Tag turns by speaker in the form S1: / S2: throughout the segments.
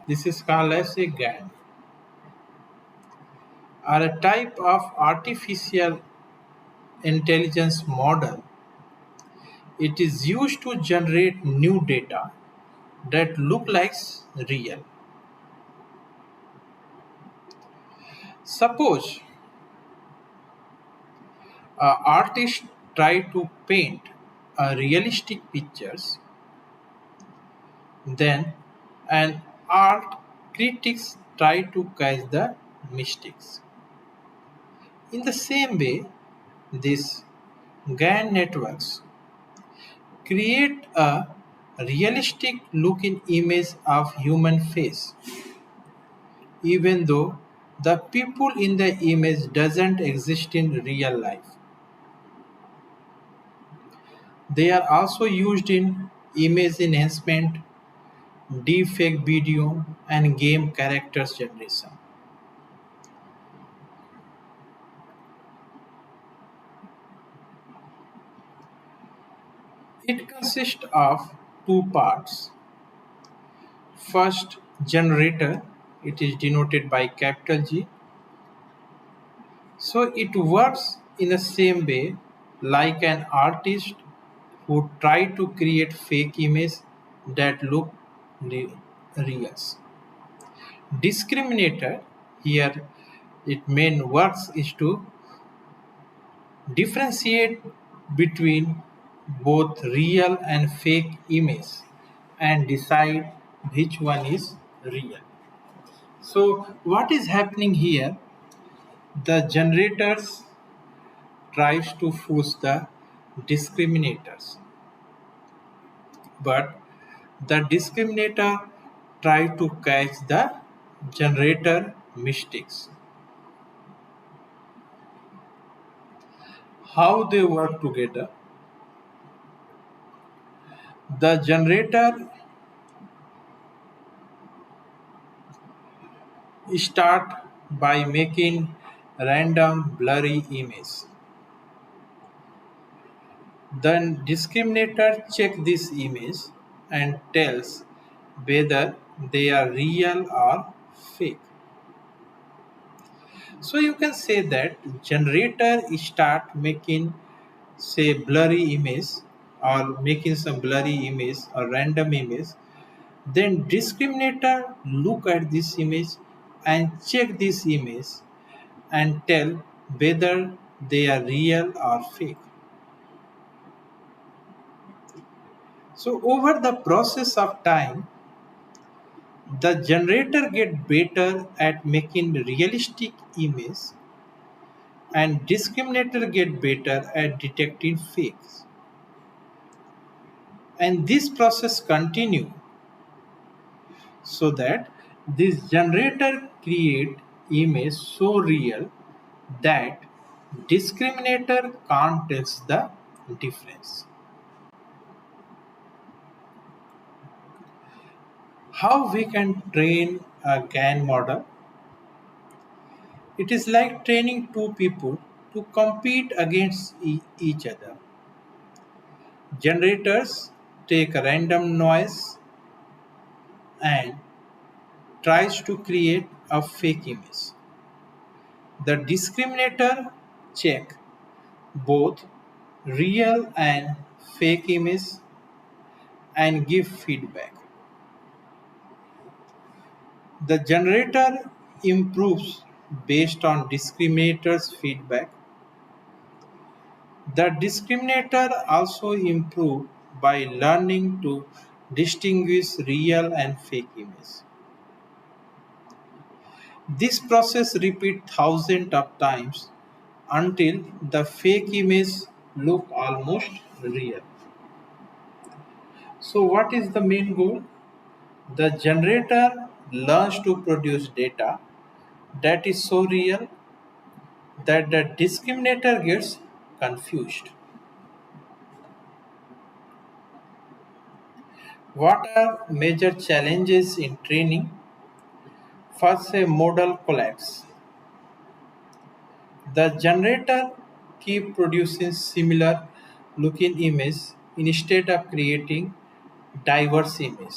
S1: This is called as a GAN, or a type of artificial intelligence model. It is used to generate new data that look like real. Suppose an artist try to paint a realistic pictures, then an art critics try to catch the mistakes. In the same way, these GAN networks create a realistic looking image of human face, even though the people in the image doesn't exist in real life. They are also used in image enhancement, deepfake video, and game characters generation. It consists of two parts. First, generator, it is denoted by capital G. So it works in the same way like an artist who try to create fake image that look real. Discriminator, here its main works is to differentiate between both real and fake image and decide which one is real. So what is happening here? The generators tries to push the discriminators, but the discriminator try to catch the generator mistakes. How they work together? The generator start by making random blurry image. Then discriminator check this image and tells whether they are real or fake. So you can say that generator start making say blurry image or making some blurry image or random image. Then discriminator look at this image and check this image and tell whether they are real or fake. So over the process of time, the generator get better at making realistic image and discriminator get better at detecting fakes. And this process continue so that this generator create image so real that discriminator can't tell the difference. How we can train a GAN model? It is like training two people to compete against each other. Generators take a random noise and tries to create a fake image. The discriminator check both real and fake image and give feedback. The generator improves based on discriminator's feedback. The discriminator also improves by learning to distinguish real and fake image. This process repeats thousands of times until the fake image look almost real. So what is the main goal? The generator learns to produce data that is so real that the discriminator gets confused. What are major challenges in training? First, a model collapse. The generator keep producing similar looking image instead of creating diverse image.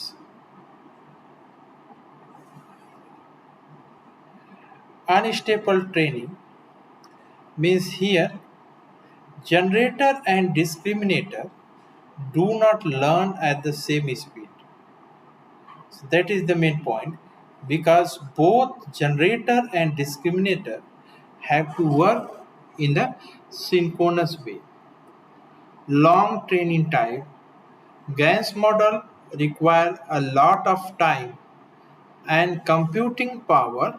S1: Unstable training means here generator and discriminator do not learn at the same speed. So that is the main point, because both generator and discriminator have to work in a synchronous way. Long training time, GAN's model require a lot of time and computing power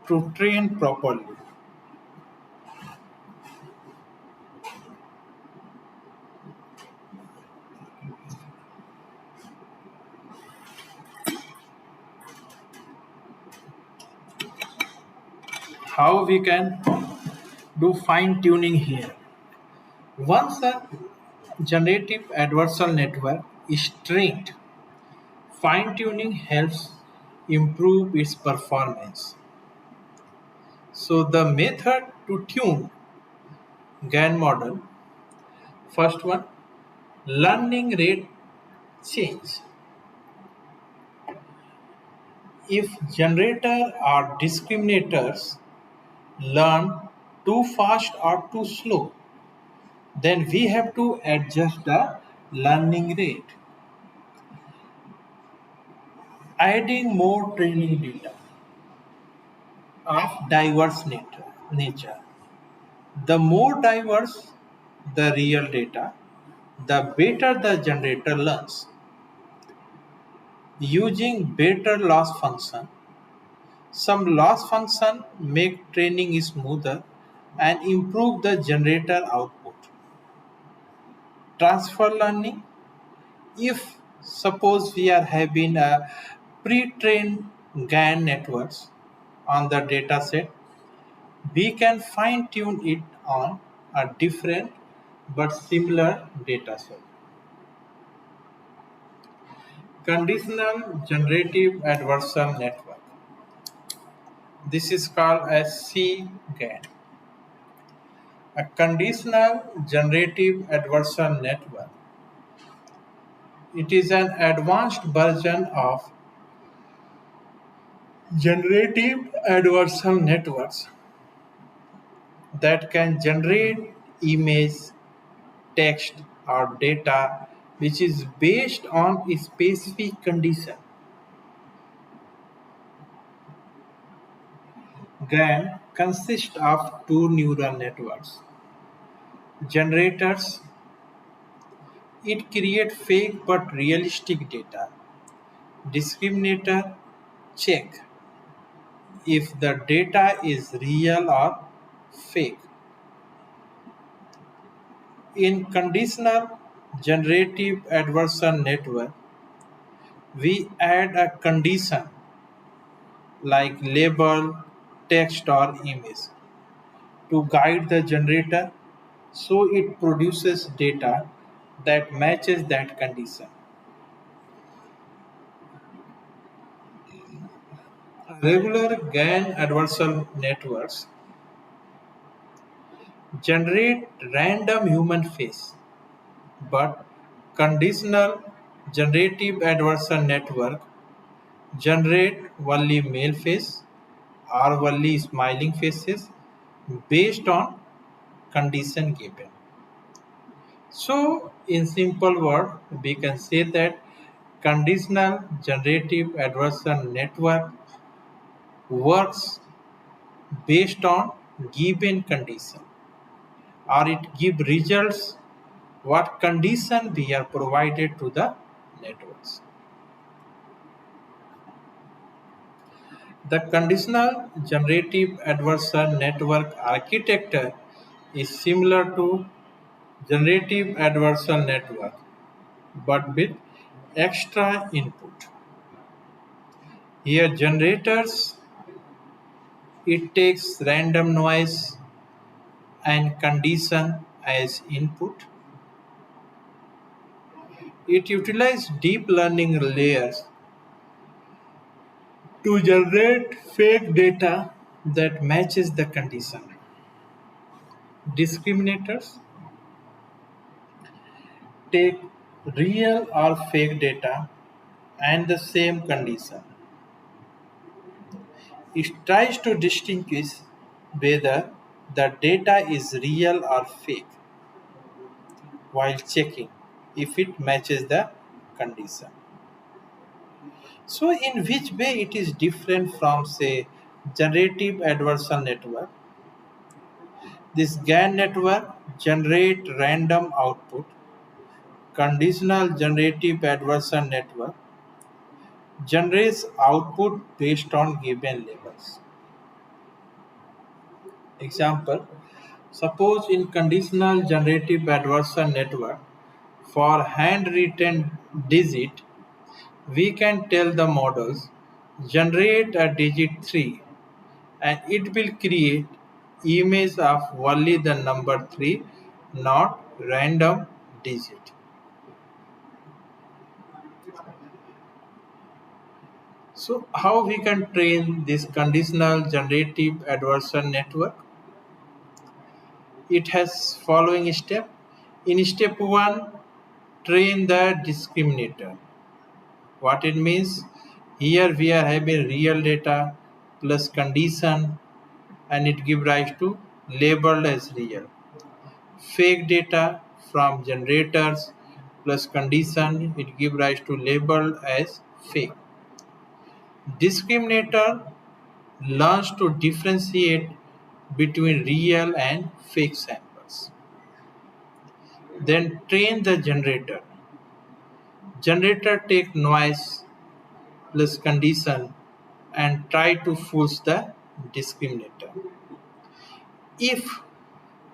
S1: to train properly. How we can do fine tuning here? Once a generative adversarial network is trained, fine tuning helps improve its performance. So the method to tune GAN model, first one, learning rate change. If generator or discriminators learn too fast or too slow, then we have to adjust the learning rate. Adding more training data of diverse nature. The more diverse the real data, the better the generator learns. Using better loss function, some loss function make training smoother and improve the generator output. Transfer learning, if suppose we are having a pre-trained GAN networks on the data set, we can fine tune it on a different but similar data set. Conditional generative adversarial network. This is called as CGAN. A conditional generative adversarial network. It is an advanced version of generative adversarial networks that can generate image, text, or data which is based on a specific condition. GAN consists of two neural networks. Generators, it creates fake but realistic data. Discriminator, check if the data is real or fake. In conditional generative adversarial network, we add a condition like label, text, or image to guide the generator so it produces data that matches that condition. Regular GAN adversarial networks generate random human face, but conditional generative adversarial network generate only male face or only smiling faces based on condition given. So, in simple word, we can say that conditional generative adversarial network works based on given condition, or it give results what condition we are provided to the networks. The conditional generative adversarial network architecture is similar to generative adversarial network but with extra input. Here generators, it takes random noise and condition as input. It utilizes deep learning layers to generate fake data that matches the condition. Discriminators take real or fake data and the same condition. It tries to distinguish whether the data is real or fake while checking if it matches the condition. So, in which way it is different from, say, generative adversarial network? This GAN network generate random output. Conditional generative adversarial network generates output based on given labels. Example, suppose in conditional generative adversarial network, for handwritten digit, we can tell the models generate a digit 3 and it will create image of only the number 3, not random digit. So how we can train this conditional generative adversarial network? It has following step. In step 1, train the discriminator. What it means? Here we are having real data plus condition and it gives rise to labeled as real. Fake data from generators plus condition, it gives rise to labeled as fake. Discriminator learns to differentiate between real and fake samples. Then train the generator. Generator take noise plus condition and try to force the discriminator. If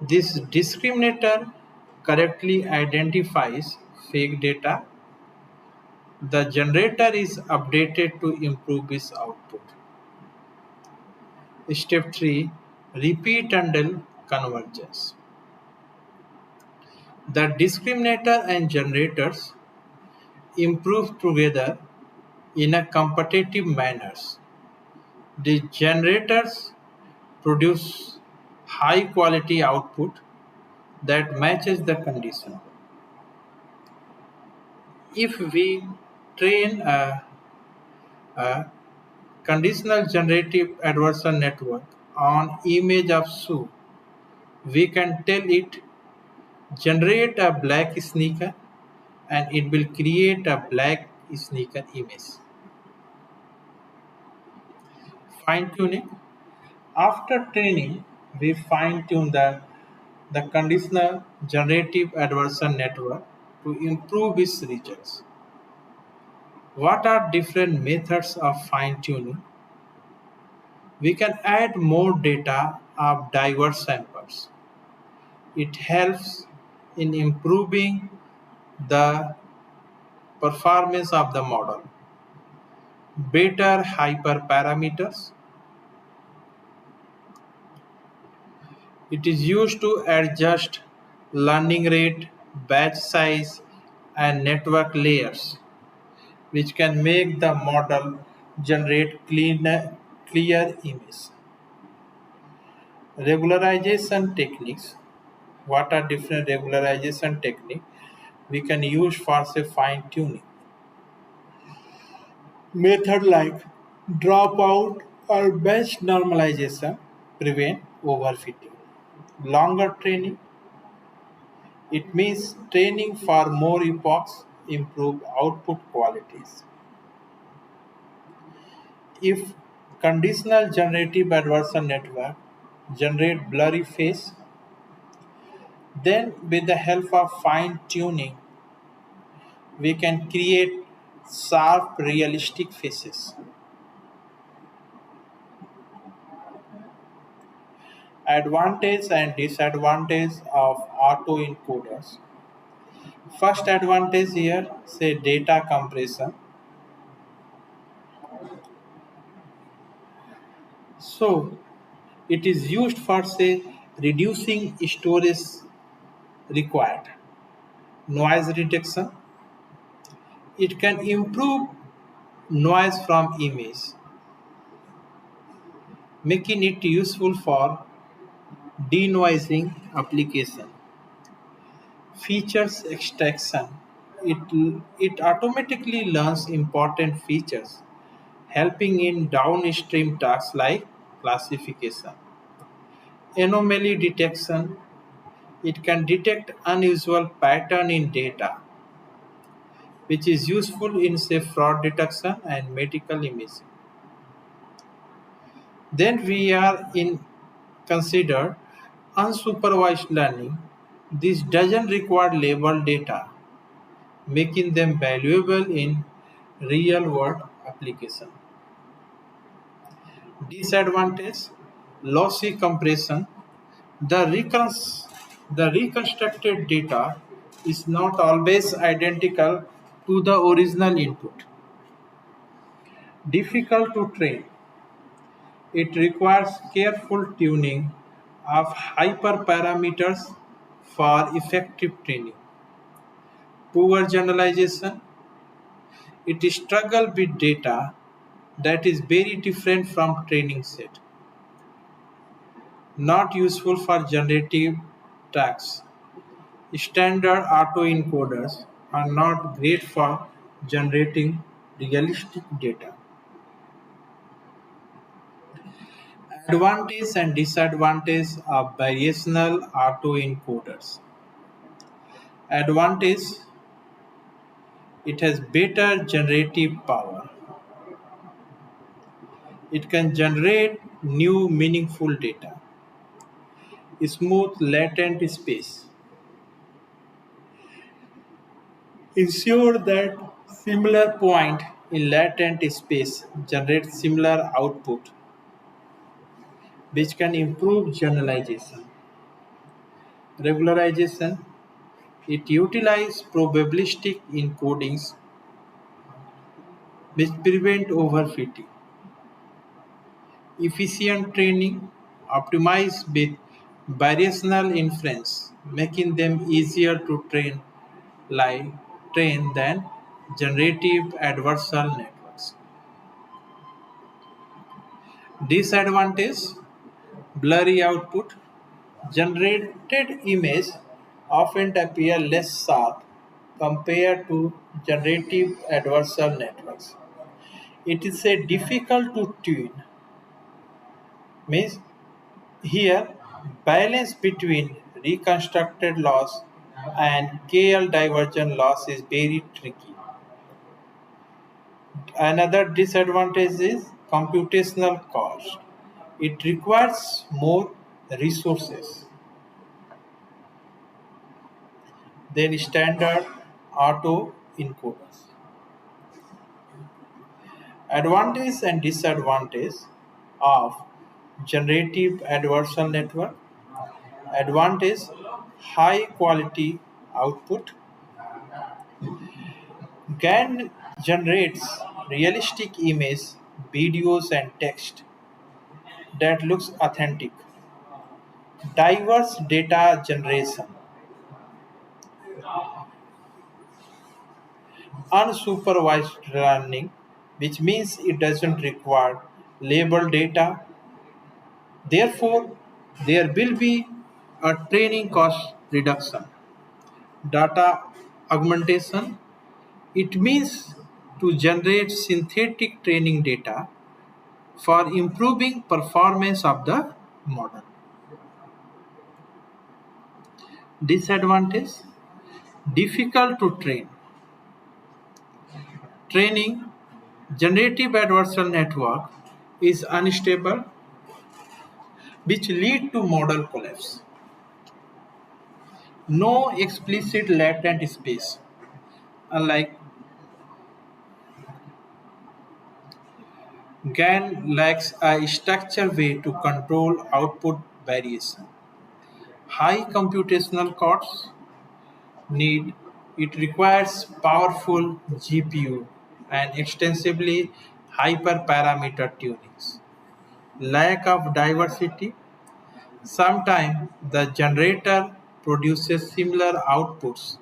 S1: this discriminator correctly identifies fake data, the generator is updated to improve its output. Step 3, repeat until convergence. The discriminator and generators improve together in a competitive manner. The generators produce high quality output that matches the condition. If we train a conditional generative adversarial network on image of shoe, we can tell it generate a black sneaker and it will create a black sneaker image. Fine tuning. After training, we fine tune the conditional generative adversarial network to improve its results. What are different methods of fine tuning? We can add more data of diverse samples. It helps in improving the performance of the model. Better hyperparameters. It is used to adjust learning rate, batch size, and network layers, which can make the model generate clear image. Regularization techniques. What are different regularization techniques we can use for say fine tuning? Method like dropout or batch normalization prevent overfitting. Longer training. It means training for more epochs improve output qualities. If conditional generative adversarial network generate blurry face, then with the help of fine tuning, we can create sharp realistic faces. Advantage and disadvantage of autoencoders. First advantage here, say data compression. So it is used for say reducing storage required. Noise reduction. It can improve noise from image, making it useful for denoising application. Features extraction. It automatically learns important features helping in downstream tasks like classification. Anomaly detection, it can detect unusual pattern in data, which is useful in say fraud detection and medical imaging. Then we are in consider unsupervised learning. This doesn't require labeled data, making them valuable in real world application. Disadvantage, lossy compression. The reconstructed data is not always identical to the original input. Difficult to train. It requires careful tuning of hyperparameters for effective training. Poor generalization. It struggles with data that is very different from training set. Not useful for generative tasks. Standard autoencoders are not great for generating realistic data. Advantage and disadvantage of variational autoencoders. Advantage, it has better generative power. It can generate new meaningful data. Smooth latent space. Ensure that similar point in latent space generate similar output, which can improve generalization. Regularization, it utilizes probabilistic encodings which prevent overfitting. Efficient training, optimized with variational inference, making them easier to train than generative adversarial networks. Disadvantage, blurry output. Generated images often appear less sharp compared to generative adversarial networks. It is a difficult to tune. Means here balance between reconstructed loss and KL divergent loss is very tricky. Another disadvantage is computational cost. It requires more resources than standard auto encoders. Advantage and disadvantage of generative adversarial network. Advantage, high quality output. GAN generates realistic images, videos and text that looks authentic. Diverse data generation. Unsupervised learning, which means it doesn't require labeled data. Therefore, there will be a training cost reduction. Data augmentation, it means to generate synthetic training data for improving performance of the model. Disadvantage, difficult to train. Training generative adversarial network is unstable, which lead to model collapse. No explicit latent space, unlike GAN lacks a structured way to control output variation. High computational costs need, it requires powerful GPU and extensively hyperparameter tunings. Lack of diversity, sometimes the generator produces similar outputs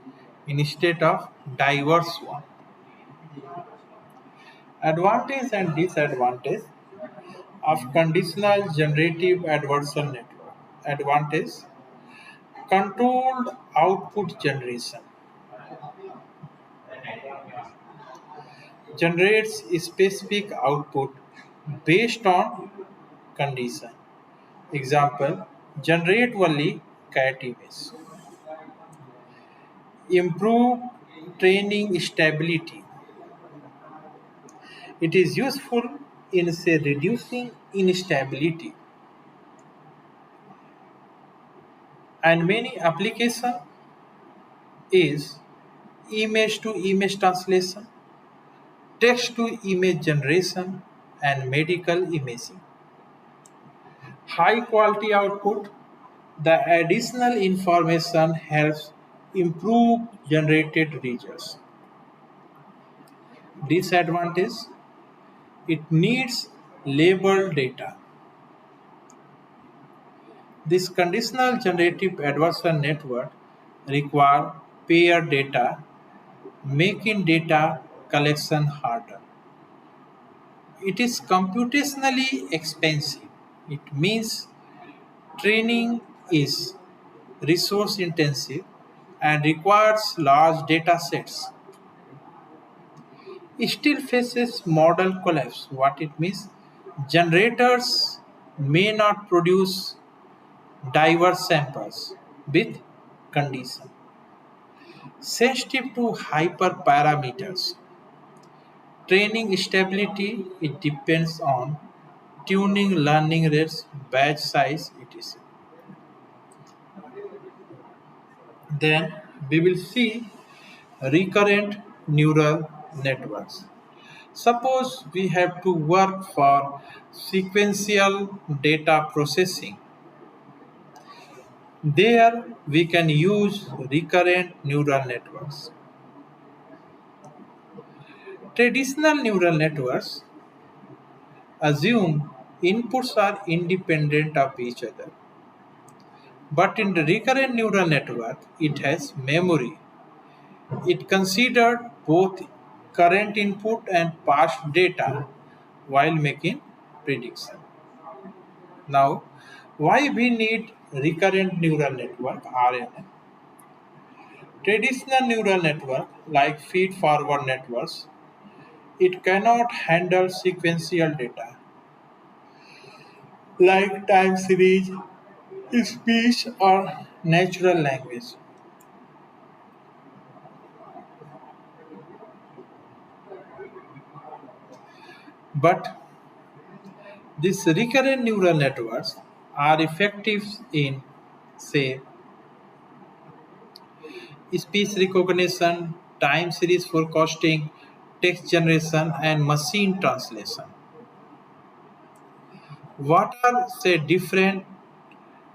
S1: instead of diverse ones. Advantage and disadvantage of conditional generative adversarial network. Advantage, controlled output generation. generates a specific output based on condition. Example, generate only cat image. Improve training stability. It is useful in say reducing instability, and many application is image to image translation, text to image generation, and medical imaging. High quality output. The additional information helps improve generated results. Disadvantage, it needs labeled data. This conditional generative adversarial network require paired data, making data collection harder. It is computationally expensive. It means training is resource intensive and requires large data sets. It still faces model collapse. What it means? Generators may not produce diverse samples with condition. Sensitive to hyperparameters. Training stability, it depends on tuning, learning rates, batch size, etc. Then we will see recurrent neural networks. Suppose we have to work for sequential data processing. There we can use recurrent neural networks. Traditional neural networks assume inputs are independent of each other. But in the recurrent neural network, it has memory. It considered both current input and past data while making prediction. Now, why we need recurrent neural network (RNN)? Traditional neural network like feed-forward networks, it cannot handle sequential data like time series, speech, or natural language. But these recurrent neural networks are effective in, say, speech recognition, time series forecasting, text generation, and machine translation. What are, say, different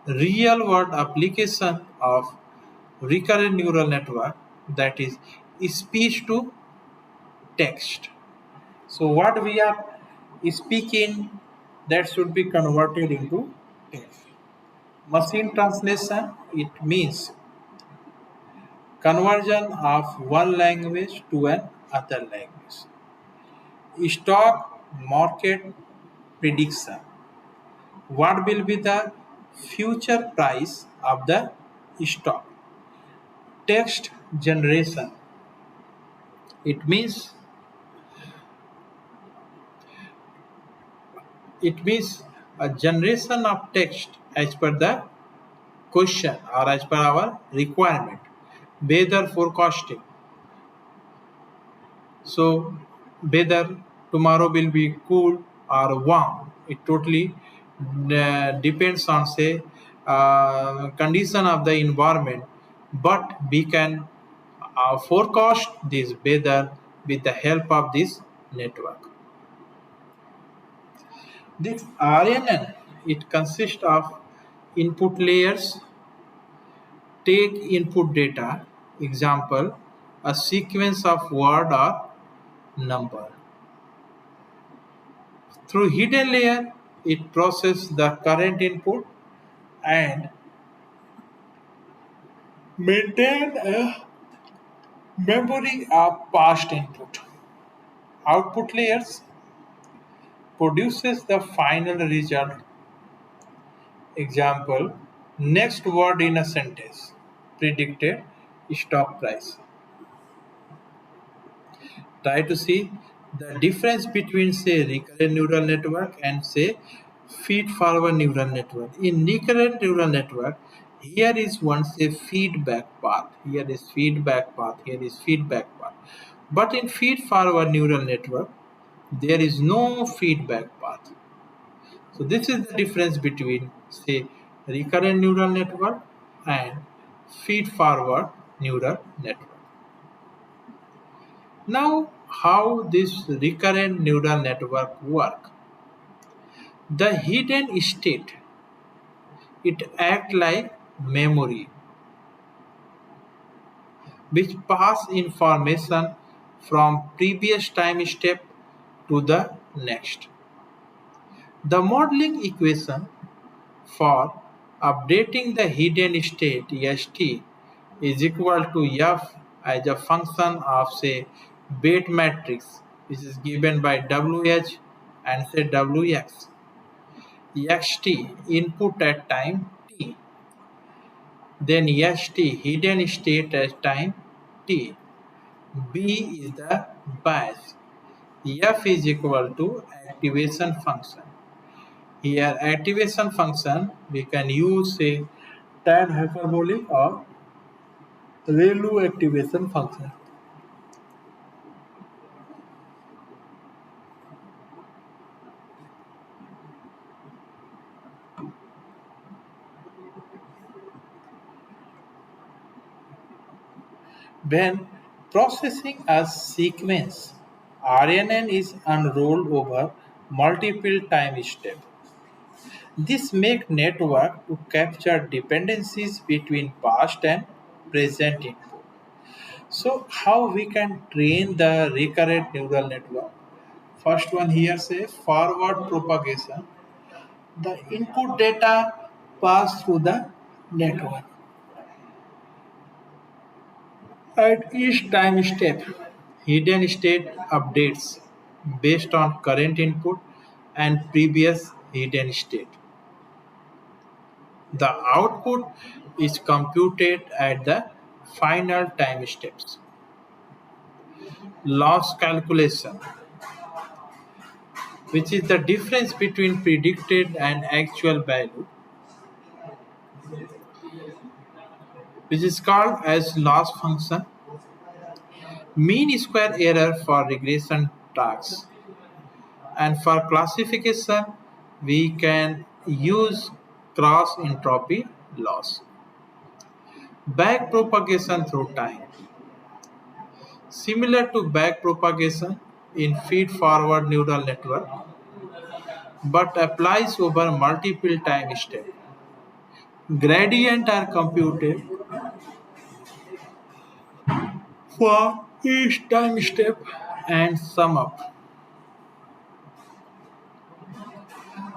S1: real world application of recurrent neural network, that is speech to text? So what we are speaking, that should be converted into text. Machine translation, it means conversion of one language to another language. Stock market prediction. What will be the future price of the stock? Text generation. It means a generation of text as per the question or as per our requirement. Weather forecasting. So whether tomorrow will be cool or warm, it totally depends on say condition of the environment. But we can forecast this weather with the help of this network. This RNN, it consists of input layers. Take input data, example, a sequence of word or number. Through hidden layer, it processes the current input and maintain a memory of past input. Output layers produces the final result. Example, next word in a sentence, predicted stock price. Try to see the difference between say recurrent neural network and say feed forward neural network. In recurrent neural network, here is one say feedback path, here is feedback path, here is feedback path. But in feed forward neural network, there is no feedback path. So this is the difference between say recurrent neural network and feed forward neural network. Now, how this recurrent neural network work? The hidden state, it act like memory, which pass information from previous time step to the next. The modeling equation for updating the hidden state ST is equal to F as a function of say bait matrix, which is given by WH and say WX. xt input at time t, then st hidden state at time t. B is the bias. F is equal to activation function. Here activation function we can use say tan hyperbolic or ReLU activation function. When processing a sequence, RNN is unrolled over multiple time steps. This makes network to capture dependencies between past and present input. So how we can train the recurrent neural network? First one here say forward propagation. The input data pass through the network. At each time step, hidden state updates based on current input and previous hidden state. The output is computed at the final time steps. Loss calculation, which is the difference between predicted and actual value, which is called as loss function. Mean square error for regression tasks. And for classification, we can use cross entropy loss. Back propagation through time. Similar to back propagation in feed forward neural network, but applies over multiple time steps. Gradient are computed for each time step and sum up.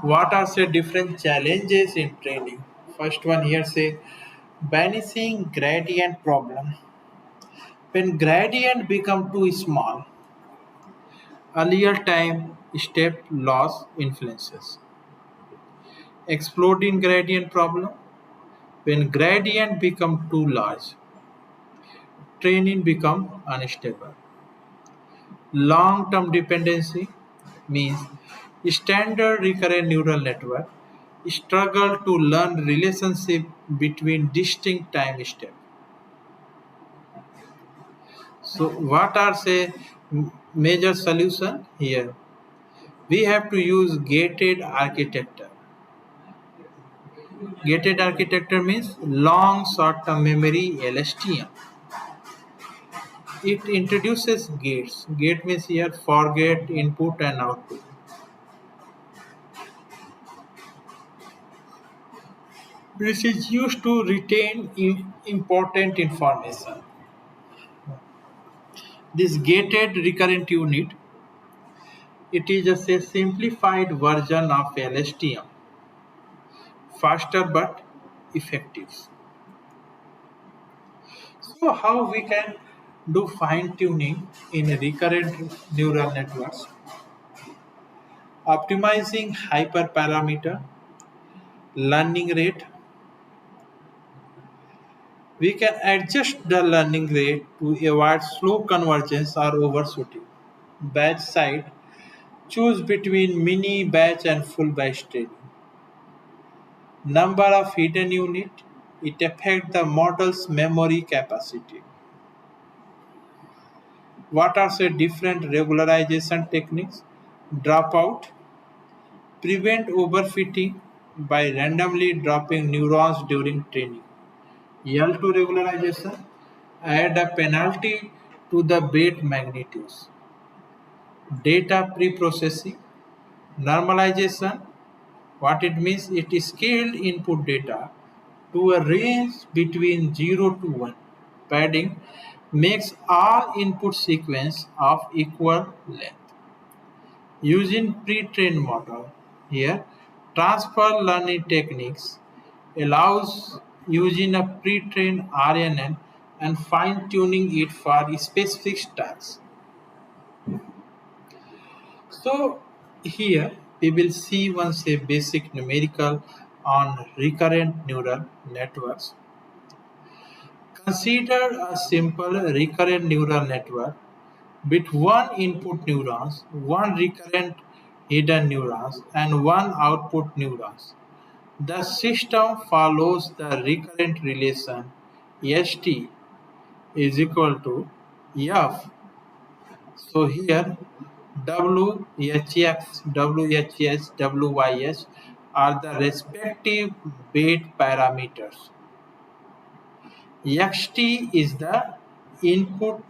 S1: What are say different challenges in training? First one here say vanishing gradient problem. When gradient become too small, earlier time step loss influences. Exploding gradient problem. When gradient become too large, training become unstable. Long-term dependency means standard recurrent neural network struggle to learn relationship between distinct time steps. So what are say major solution here? We have to use gated architecture. Gated architecture means long short-term memory LSTM. It introduces gates. Gate means here forget input and output. This is used to retain important information. This gated recurrent unit, it is just a simplified version of LSTM, faster but effective. So how we can do fine tuning in recurrent neural networks? Optimizing hyperparameter, learning rate. We can adjust the learning rate to avoid slow convergence or overshooting. batch side, choose between mini batch and full batch training. Number of hidden unit, it affects the model's memory capacity. What are the different regularization techniques? Dropout, prevent overfitting by randomly dropping neurons during training. L2 regularization, add a penalty to the bait magnitudes. Data pre-processing, normalization, what it means, it is scaled input data to a range between 0 to 1. Padding makes all input sequence of equal length. Using pre-trained model, here transfer learning techniques allows using a pre-trained RNN and fine-tuning it for specific tasks. So here we will see once a basic numerical on recurrent neural networks. Consider a simple recurrent neural network with one input neurons, one recurrent hidden neurons, and one output neurons. The system follows the recurrent relation ST is equal to F. So here WHX, WHS, WYH are the respective weight parameters. XT is the input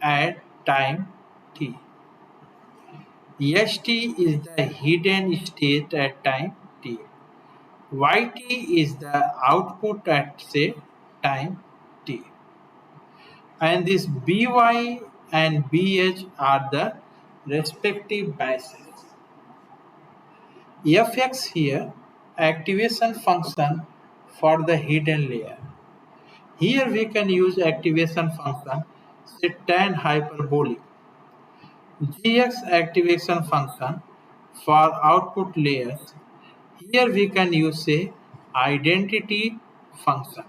S1: at time t. ST is the hidden state at time t. YT is the output at say time t. And this BY and BH are the respective biases. Fx here, activation function for the hidden layer. Here we can use activation function say tan hyperbolic. Gx activation function for output layers. Here we can use say identity function.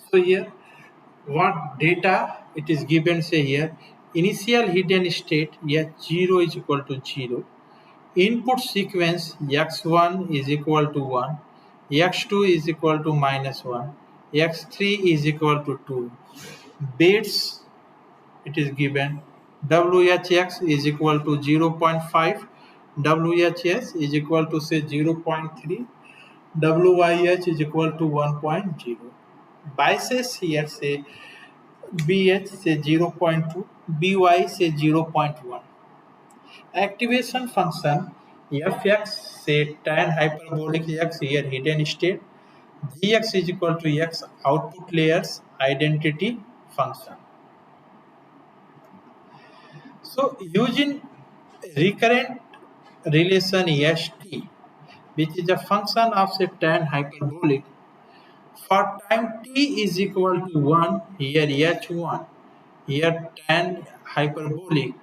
S1: So here what data it is given say here initial hidden state x0 is equal to 0, input sequence x1 is equal to 1, x2 is equal to -1, x3 is equal to 2, bits it is given whx is equal to 0.5, whs is equal to say 0.3, wyh is equal to 1.0. Biases here say BH say 0.2, BY say 0.1. Activation function Fx say tan hyperbolic x here hidden state, Gx is equal to x output layers identity function. So using recurrent relation ST, which is a function of say tan hyperbolic, for time t is equal to 1, here h1, here tan hyperbolic.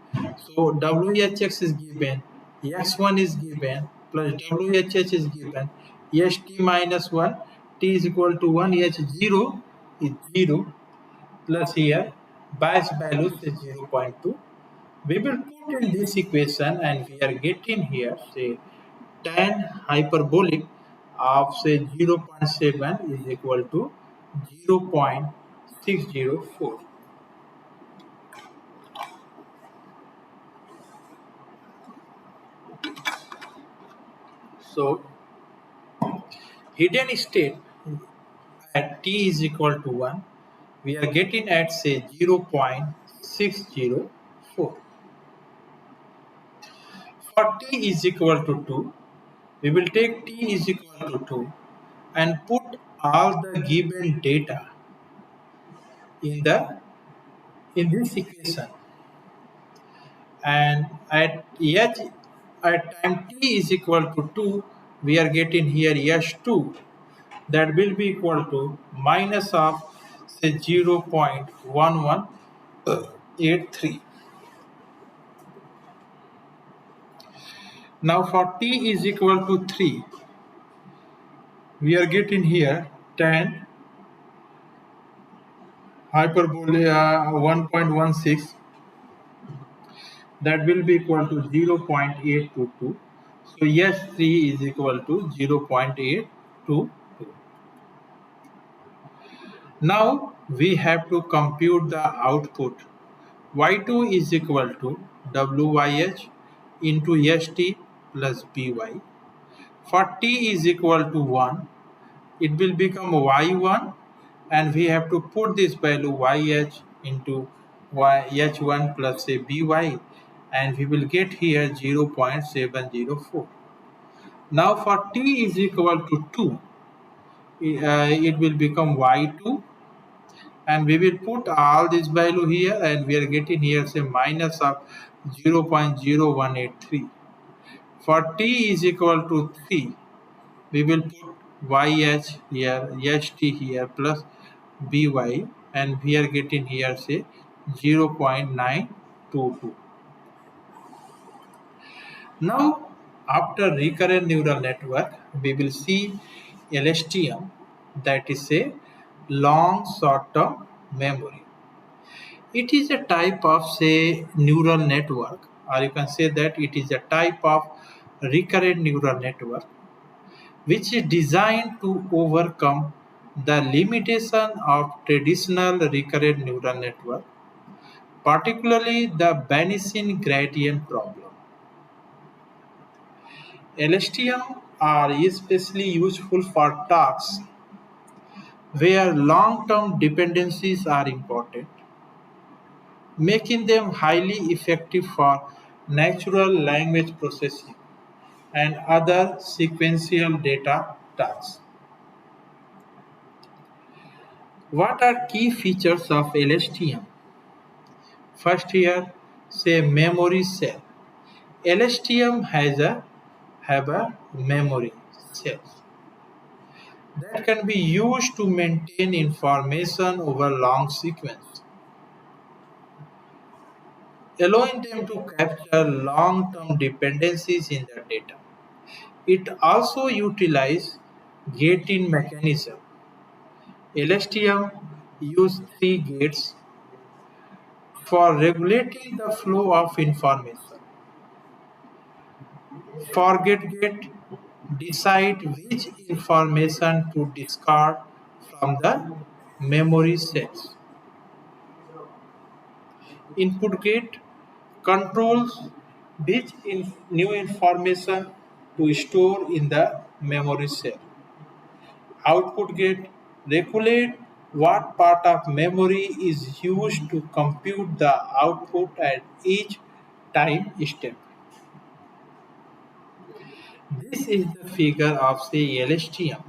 S1: So WHX is given, x1 is given, plus WHH is given, ht minus 1, t is equal to 1, h0 is 0, plus here bias value is 0.2. We will put in this equation and we are getting here say tan hyperbolic of say 0.7 is equal to 0.604. So hidden state at t is equal to 1, we are getting at say 0.604. For t is equal to 2, we will take t is equal to 2 and put all the given data in the in this equation, and at h at time t is equal to 2 we are getting here h2 that will be equal to minus of say 0.1183. Now for t is equal to 3 we are getting here tan hyperbole 1.16, that will be equal to 0.822. So S3 is equal to 0.822. Now we have to compute the output. Y2 is equal to WYH into ST plus BY. For T is equal to 1, it will become Y1, and we have to put this value YH into YH1 plus a BY, and we will get here 0.704. Now for T is equal to 2, it will become Y2, and we will put all this value here, and we are getting here say minus of 0.0183. For T is equal to 3, we will put YH here, HT here plus BY, and we are getting here say 0.922. Now after recurrent neural network, we will see LSTM, that is a long short term memory. It is a type of say neural network, or you can say that it is a type of recurrent neural network which is designed to overcome the limitation of traditional recurrent neural network, particularly the Bayesian gradient problem. LSTM are especially useful for tasks where long-term dependencies are important, making them highly effective for natural language processing and other sequential data tasks. What are key features of LSTM? First here, say memory cell. LSTM has a have a memory cell that can be used to maintain information over long sequence, allowing them to capture long-term dependencies in the data. It also utilizes gating mechanism. LSTM use three gates for regulating the flow of information. Forget gate decide which information to discard from the memory sets. Input gate controls which new information to store in the memory cell. Output gate regulate what part of memory is used to compute the output at each time step. This is the figure of say LSTM.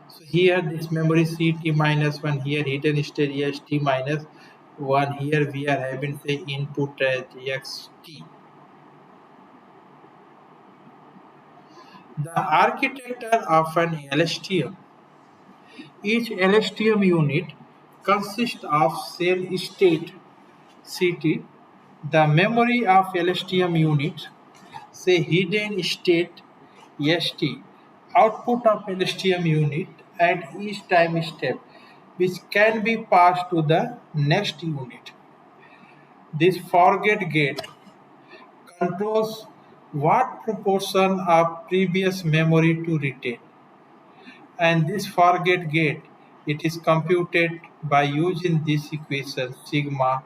S1: So here this memory C t minus 1, here hidden state S t minus 1, here we are having say input as xt. The architecture of an LSTM. Each LSTM unit consists of cell state CT, the memory of LSTM unit, say hidden state ST, output of LSTM unit at each time step, which can be passed to the next unit. This forget gate controls what proportion of previous memory to retain, and this forget gate it is computed by using this equation sigma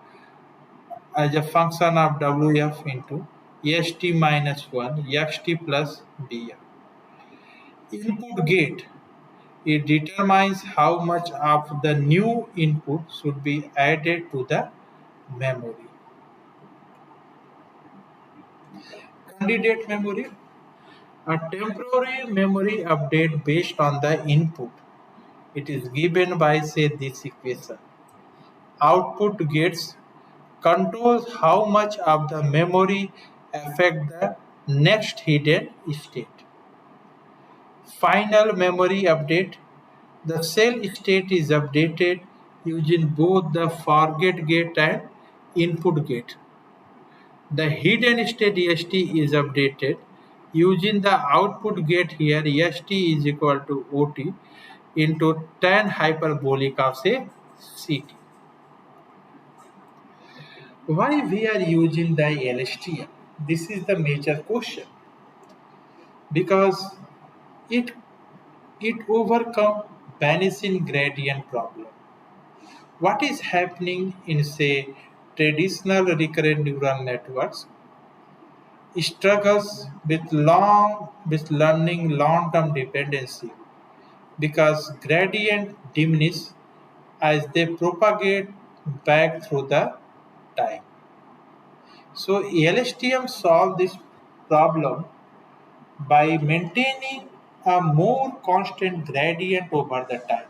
S1: as a function of Wf into St minus 1 xt plus Df. Input gate, it determines how much of the new input should be added to the memory. Candidate memory, a temporary memory update based on the input. It is given by say this equation. Output gets controls how much of the memory affect the next hidden state. Final memory update. The cell state is updated using both the forget gate and input gate. The hidden state ST is updated using the output gate here ST is equal to OT, into tan hyperbolic of say CT. Why we are using the LSTM? This is the major question because it it overcome vanishing gradient problem. What is happening in say traditional recurrent neural networks struggles with learning long-term dependency because gradient diminish as they propagate back through the time. So LSTM solve this problem by maintaining a more constant gradient over the time.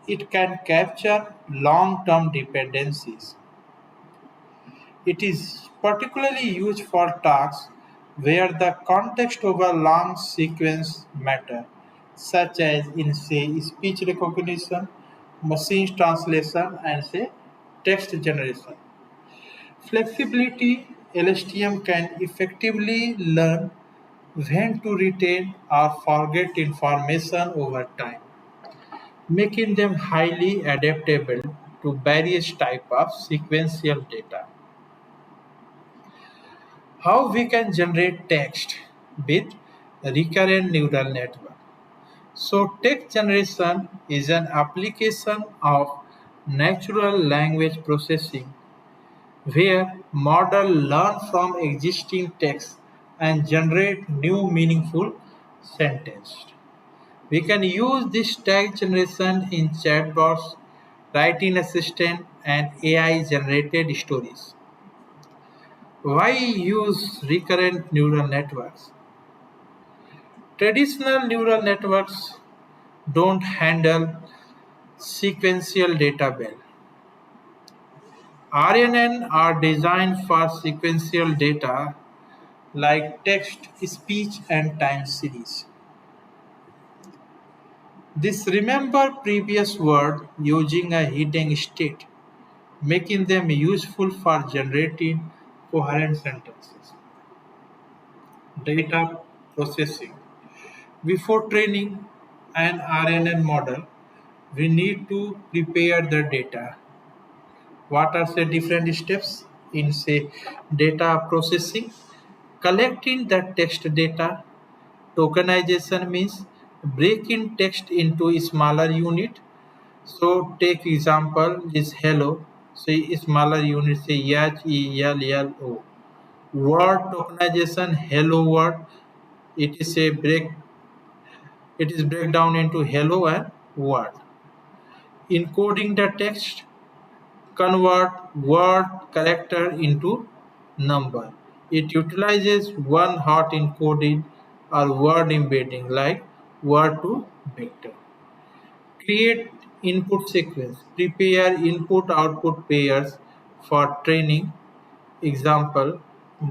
S1: It can capture long-term dependencies. It is particularly used for tasks where the context of a long sequence matter, such as in say speech recognition, machine translation, and say text generation. Flexibility LSTM can effectively learn when to retain or forget information over time, making them highly adaptable to various types of sequential data. How we can generate text with recurrent neural network. So text generation is an application of natural language processing where model learn from existing text and generate new meaningful sentence. We can use this text generation in chatbots, writing assistant, and AI generated stories. Why use recurrent neural networks? Traditional neural networks don't handle sequential data well. RNN are designed for sequential data like text, speech, and time series. This remember previous word using a hidden state, making them useful for generating coherent sentences. Data processing. Before training an RNN model, we need to prepare the data. What are the different steps in say data processing? Collecting the text data. Tokenization means breaking text into smaller unit. So take example is hello. Say smaller unit say HELLO. Word tokenization hello word. It is a break. It is break down into hello and word. Encoding the text convert word character into number. It utilizes one hot encoding or word embedding like word to vector. Create input sequence. Prepare input output pairs for training. Example,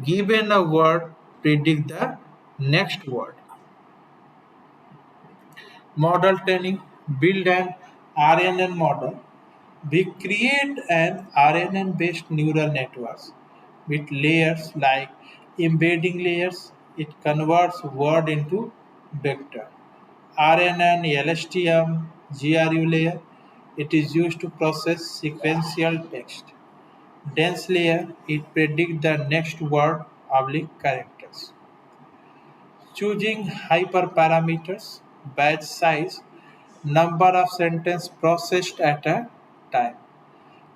S1: given a word, predict the next word. Model training, build an RNN model. We create an RNN based neural networks with layers like embedding layers. It converts word into vector. RNN, LSTM, GRU layer. It is used to process sequential text. Dense layer, it predicts the next word oblique characters. Choosing hyperparameters, batch size, number of sentences processed at a time.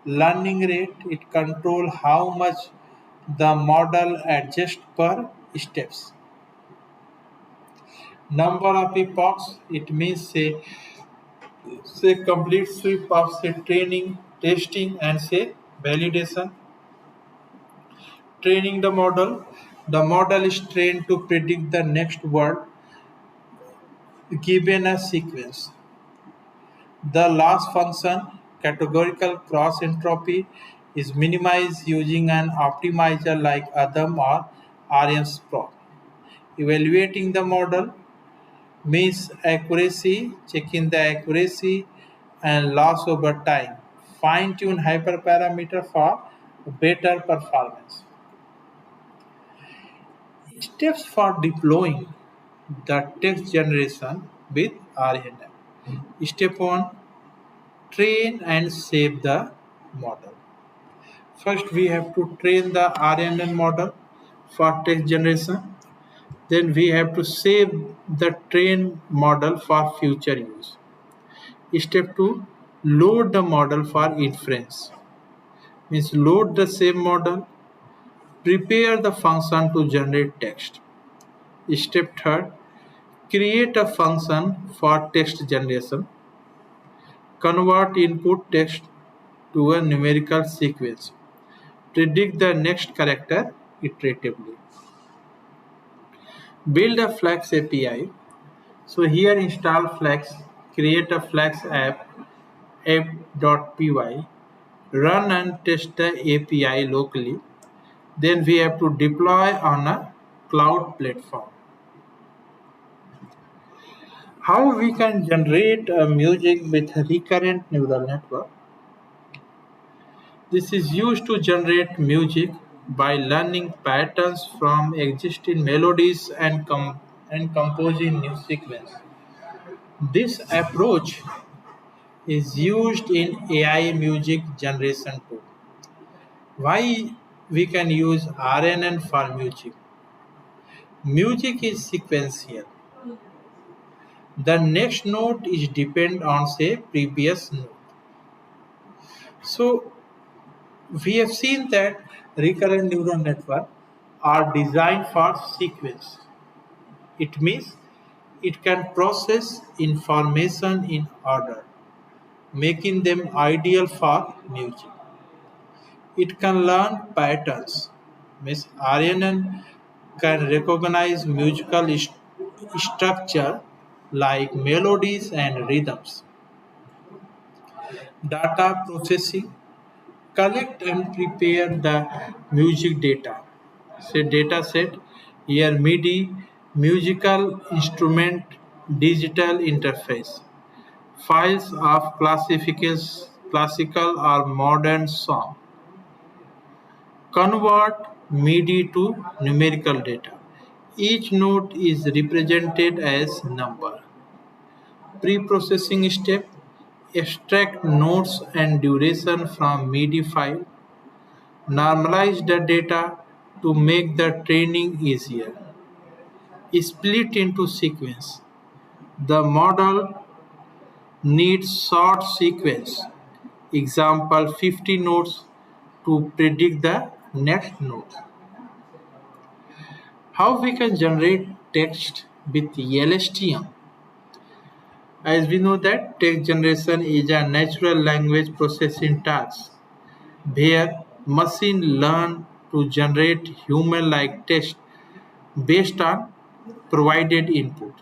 S1: Learning rate, it controls how much the model adjusts per steps. Number of epochs, it means say complete sweep of say training, testing, and say validation. Training the model is trained to predict the next word given a sequence. The loss function, categorical cross entropy, is minimized using an optimizer like Adam or RMSPRO. Evaluating the model means accuracy, checking the accuracy and loss over time. Fine tune hyperparameter for better performance. Steps for deploying the text generation with RNN. Step 1, train and save the model. First, we have to train the RNN model for text generation. Then we have to save the trained model for future use. Step 2, load the model for inference. Means load the same model, prepare the function to generate text. Step 3, create a function for text generation. Convert input text to a numerical sequence. Predict the next character iteratively. Build a Flex API. So here install Flex, create a Flex app.py, run and test the API locally. Then we have to deploy on a cloud platform. How we can generate music with a recurrent neural network? This is used to generate music by learning patterns from existing melodies and composing new sequences. This approach is used in AI music generation too. Why we can use RNN for music? Music is sequential. The next note is depend on say previous note. So we have seen that recurrent neural network are designed for sequence. It means it can process information in order, making them ideal for music. It can learn patterns. Means RNN can recognize musical structure like melodies and rhythms. Data processing, collect and prepare the music data. Say data set, here MIDI, musical instrument, digital interface, files of classical or modern song. Convert MIDI to numerical data. Each note is represented as number. Pre-processing step, extract notes and duration from MIDI file. Normalize the data to make the training easier. Split into sequence. The model needs short sequence. Example 50 notes to predict the next note. How we can generate text with LSTM? As we know that text generation is a natural language processing task where machine learn to generate human-like text based on provided input.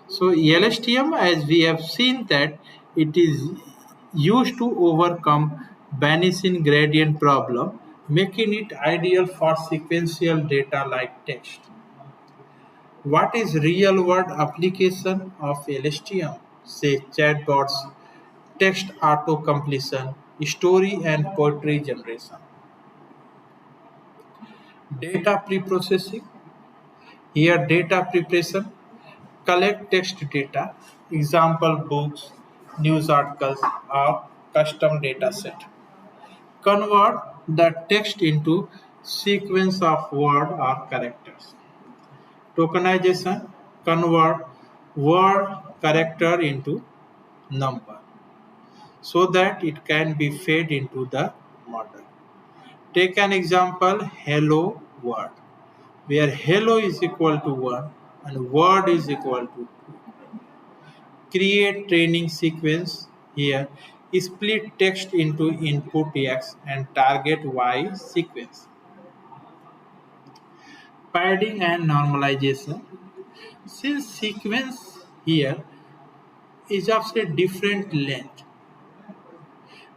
S1: So LSTM, as we have seen that it is used to overcome vanishing gradient problem, making it ideal for sequential data like text. What is real world application of LSTM? Say chatbots, text auto completion, story and poetry generation. Data pre-processing. Here data preparation, collect text data, example books, news articles, or custom data set. Convert the text into sequence of word or characters. Tokenization, convert word character into number so that it can be fed into the model. Take an example hello word where hello is equal to 1 and word is equal to 2. Create training sequence here. Split text into input X and target Y sequence. Padding and normalization. Since sequence here is of a different length,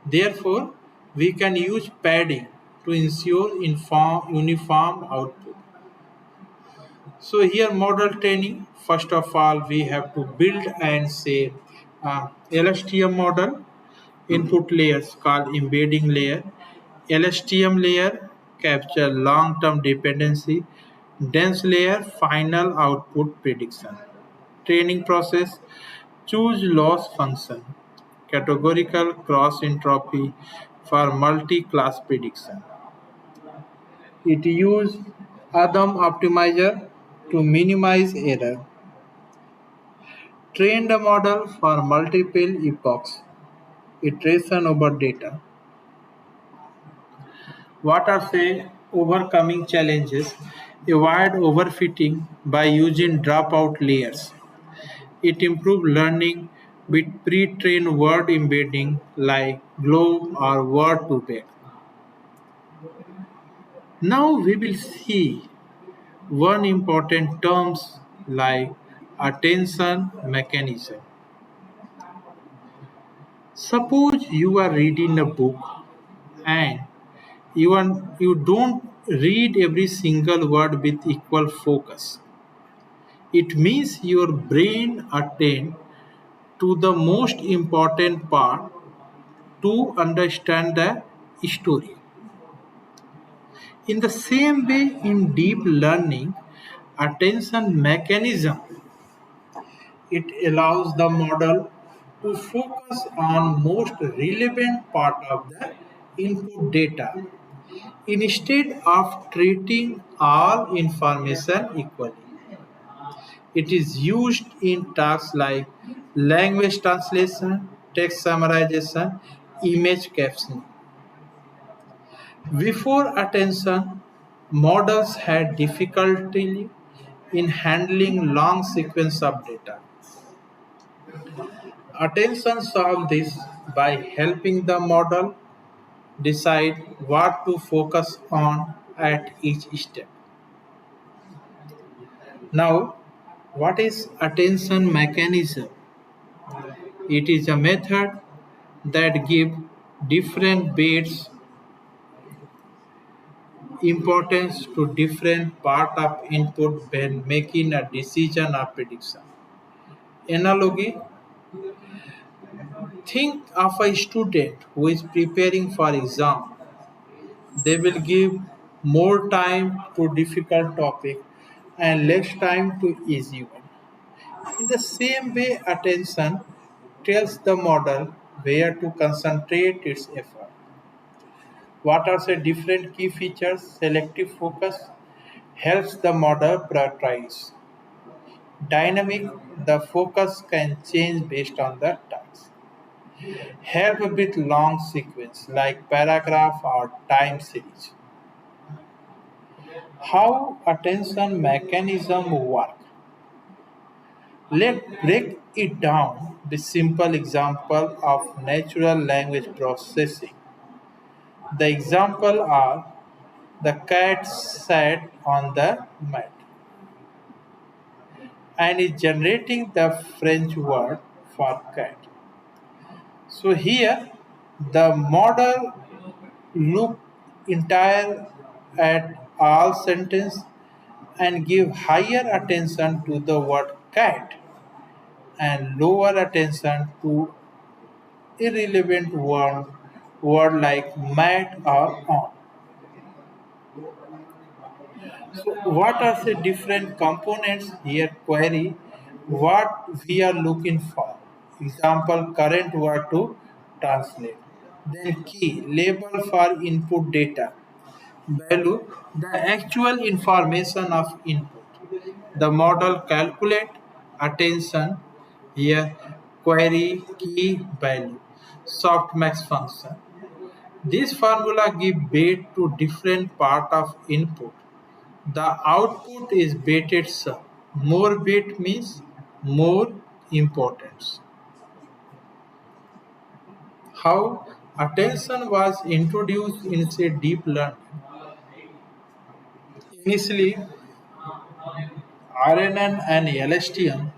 S1: therefore we can use padding to ensure uniform output. So here model training, first of all we have to build and save LSTM model, input layers called embedding layer, LSTM layer capture long-term dependency, dense layer final output prediction. Training process, choose loss function, categorical cross entropy for multi-class prediction. It used Adam optimizer to minimize error, trained a model for multiple epochs, iteration over data. What are say overcoming challenges? Avoid overfitting by using dropout layers. It improves learning with pre-trained word embedding like globe or word to vec. Now we will see one important terms like attention mechanism. Suppose you are reading a book and you don't read every single word with equal focus. It means your brain attend to the most important part to understand the story. In the same way, in deep learning, attention mechanism it allows the model to focus on most relevant part of the input data instead of treating all information equally. It is used in tasks like language translation, text summarization, image captioning. Before attention, models had difficulty in handling long sequence of data. Attention solved this by helping the model decide what to focus on at each step. Now, what is attention mechanism? It is a method that gives different weights importance to different part of input when making a decision or prediction. Analogy: think of a student who is preparing for exam. They will give more time to difficult topic and less time to easy one. In the same way, attention tells the model where to concentrate its effort. What are the different key features? Selective focus helps the model prioritize. Dynamic, the focus can change based on the task. Help with long sequence like paragraph or time series. How attention mechanism work? Let's break it down with simple example of natural language processing. The example are the cat sat on the mat and is generating the French word for cat. So here the model look entire at all sentence and give higher attention to the word cat and lower attention to irrelevant word like mat or on. So what are the different components here? Query what we are looking for. Example current word to translate. Then key label for input data. Value the actual information of input. The model calculate attention here query key value softmax function. This formula give weight to different part of input. The output is weighted sum. More weight means more importance. How attention was introduced in say deep learning. Initially, RNN and LSTM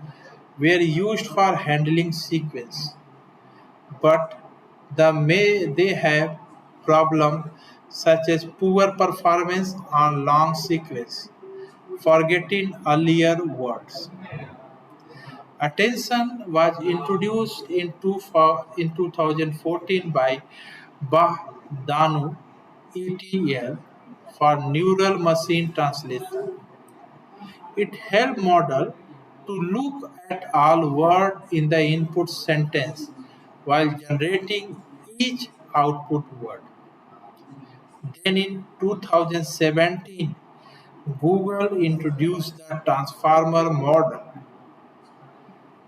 S1: were used for handling sequence, but they have problems such as poor performance on long sequence, forgetting earlier words. Attention was introduced in 2014 by Bahdanu ETL for neural machine translation. It helped model to look at all words in the input sentence while generating each output word. Then in 2017, Google introduced the transformer model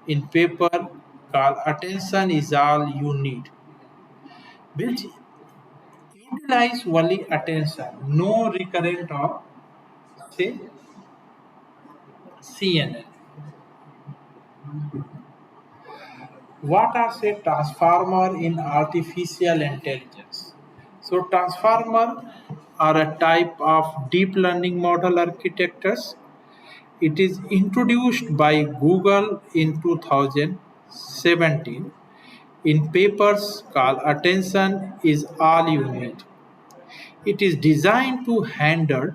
S1: in paper called Attention is All You Need, which utilize only attention, no recurrent or say CNN. What are say transformer in artificial intelligence? So transformer are a type of deep learning model architectures. It is introduced by Google in 2017 in papers called Attention is All You Need. It is designed to handle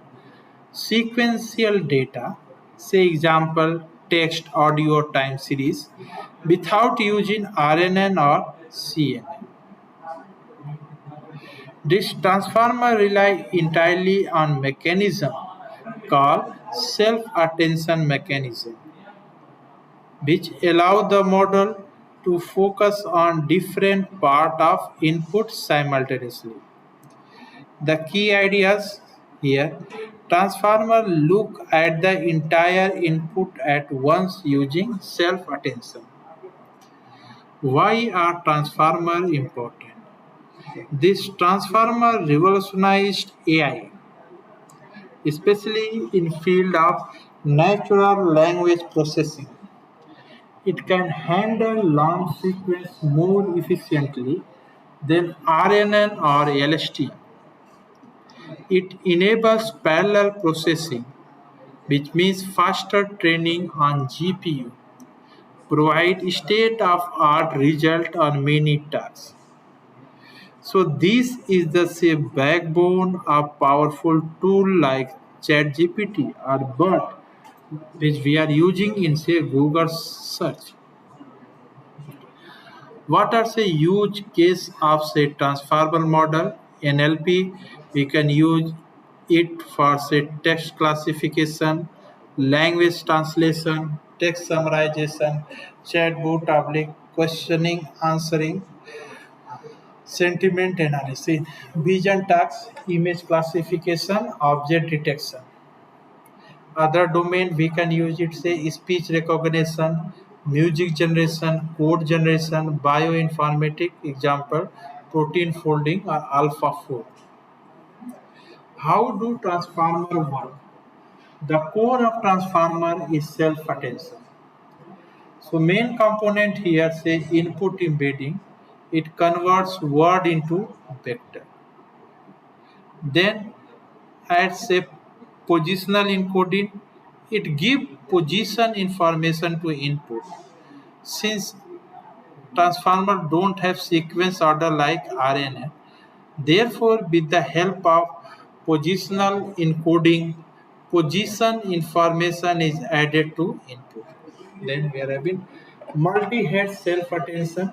S1: sequential data, say example text, audio, time series, without using RNN or CNN. This transformer rely entirely on mechanism called self-attention mechanism, which allow the model to focus on different part of input simultaneously. The key ideas here: transformer look at the entire input at once using self-attention. Why are transformers important? This transformer revolutionized AI, especially in field of natural language processing. It can handle long sequence more efficiently than RNN or LSTM. It enables parallel processing, which means faster training on GPU, provide state-of-art result on many tasks. So this is the say backbone of powerful tool like ChatGPT or BERT, which we are using in say Google search. What are say huge case of say transformer model NLP? We can use it for say text classification, language translation, text summarization, chatbot public questioning, answering, sentiment analysis, vision tags, image classification, object detection. Other domain we can use it say speech recognition, music generation, code generation, bioinformatic example, protein folding or AlphaFold. How do transformer work? The core of transformer is self-attention. So main component here say input embedding. It converts word into vector. Then adds a positional encoding. It gives position information to input. Since transformers don't have sequence order like RNA, therefore with the help of positional encoding, position information is added to input. Then we are having multi-head self-attention.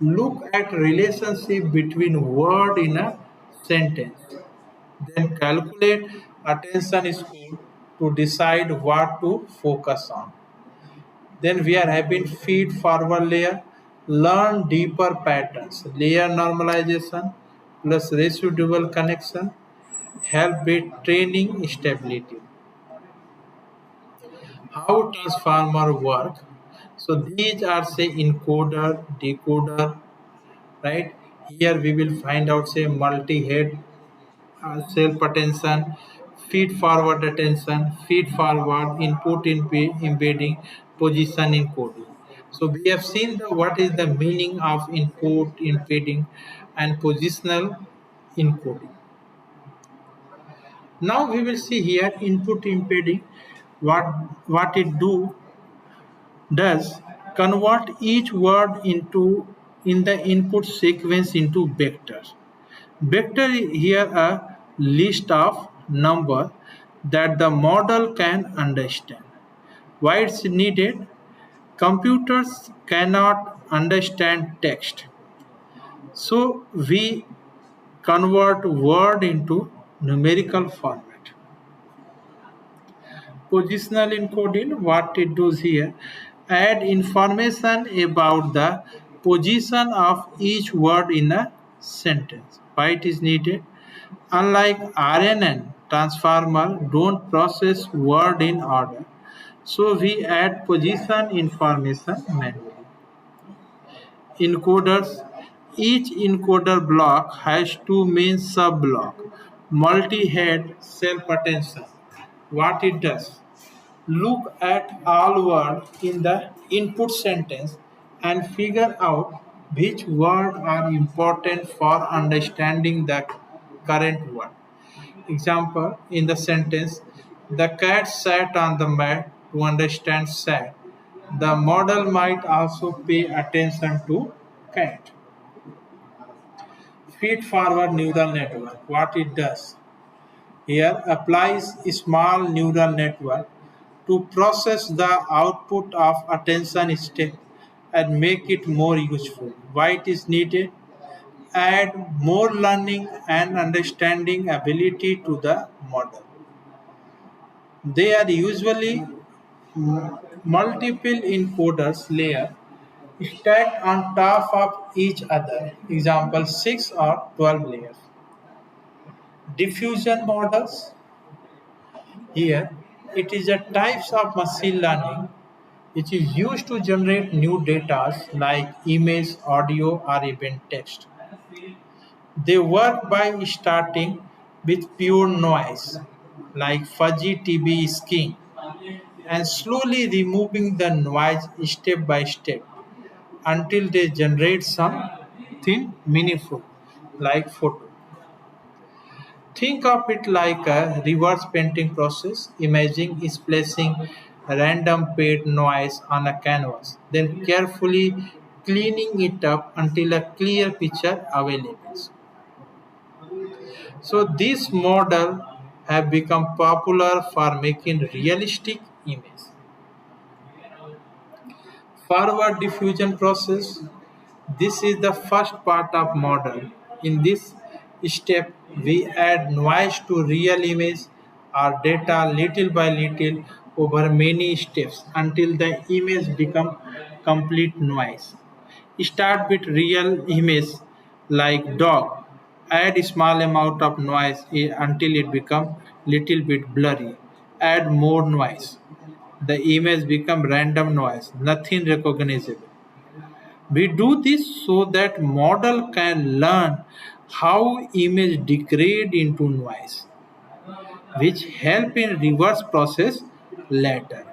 S1: Look at relationship between word in a sentence. Then calculate attention score to decide what to focus on. Then we are having feed forward layer, learn deeper patterns, layer normalization plus residual connection, help with training stability. How transformer work? So these are say encoder, decoder, right? Here we will find out say multi-head self attention, feed forward attention, feed forward input embedding, position encoding. So we have seen what is the meaning of input embedding and positional encoding. Now we will see here input embedding. What what it does convert each word into in the input sequence into vectors. Vector here a list of number that the model can understand. Why it's needed? Computers cannot understand text. So we convert word into numerical format. Positional encoding, what it does here, add information about the position of each word in a sentence. Why it is needed? Unlike RNN, transformer don't process word in order. So we add position information manually. Encoders. Each encoder block has two main sub-blocks, multi-head self-attention. What it does? Look at all words in the input sentence and figure out which words are important for understanding the current word. Example, in the sentence, the cat sat on the mat. To understand sat, the model might also pay attention to cat. Feed forward neural network. What it does? Here applies a small neural network to process the output of attention step and make it more useful. Why it is needed? Add more learning and understanding ability to the model. They are usually multiple encoders layer stacked on top of each other. Example 6 or 12 layers. Diffusion models. Here it is a types of machine learning which is used to generate new data like image, audio, or even text. They work by starting with pure noise like fuzzy TB skin and slowly removing the noise step by step until they generate something meaningful like photo. Think of it like a reverse painting process. Imagine is placing random paint noise on a canvas, then carefully cleaning it up until a clear picture available. So this model have become popular for making realistic images. Forward diffusion process. This is the first part of model. In this step, we add noise to real image or data little by little over many steps until the image become complete noise. Start with real image like dog. Add small amount of noise until it become little bit blurry. Add more noise. The image become random noise, nothing recognizable. We do this so that model can learn how image degrade into noise, which help in reverse process later.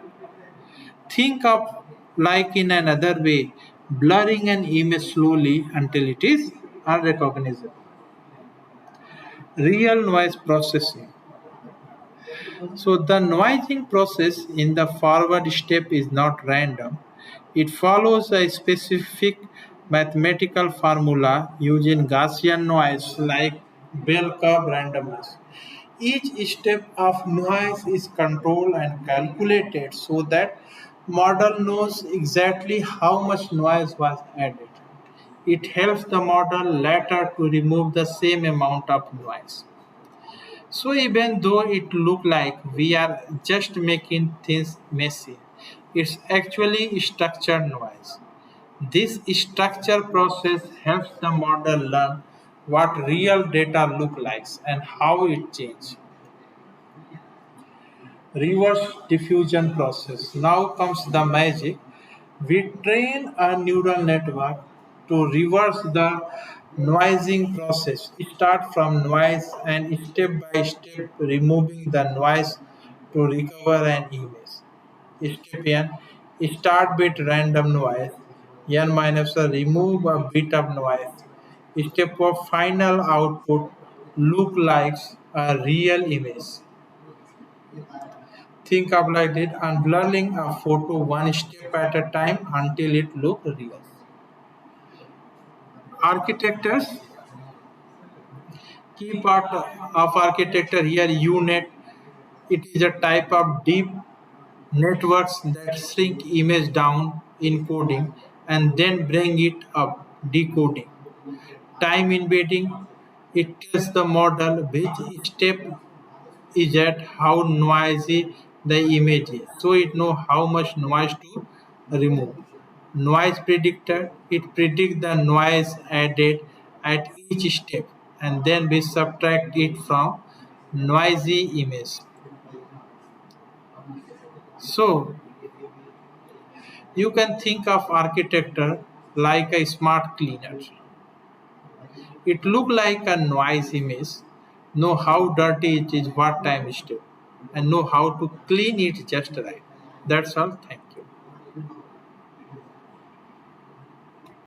S1: Think of like in another way, blurring an image slowly until it is unrecognizable. Real noise processing. So the noising process in the forward step is not random. It follows a specific mathematical formula using Gaussian noise like bell curve randomness. Each step of noise is controlled and calculated so that model knows exactly how much noise was added. It helps the model later to remove the same amount of noise. So even though it look like we are just making things messy, it's actually structured noise. This structure process helps the model learn what real data look like and how it changes. Reverse diffusion process. Now comes the magic. We train a neural network to reverse the noising process. Start from noise and step by step removing the noise to recover an image. Step N. Start with random noise. N minus a remove a bit of noise. Step of final output look like a real image. Think of like it and blurring a photo one step at a time until it looks real. Architectures, key part of architecture here UNet. It is a type of deep networks that shrink image down encoding and then bring it up decoding. Time embedding, it tells the model which step is at how noisy the image is, so it know how much noise to remove. Noise predictor, it predicts the noise added at each step and then we subtract it from noisy image. So you can think of architecture like a smart cleaner. It look like a noise image, know how dirty it is, what time step, and know how to clean it just right. That's all. Thank you.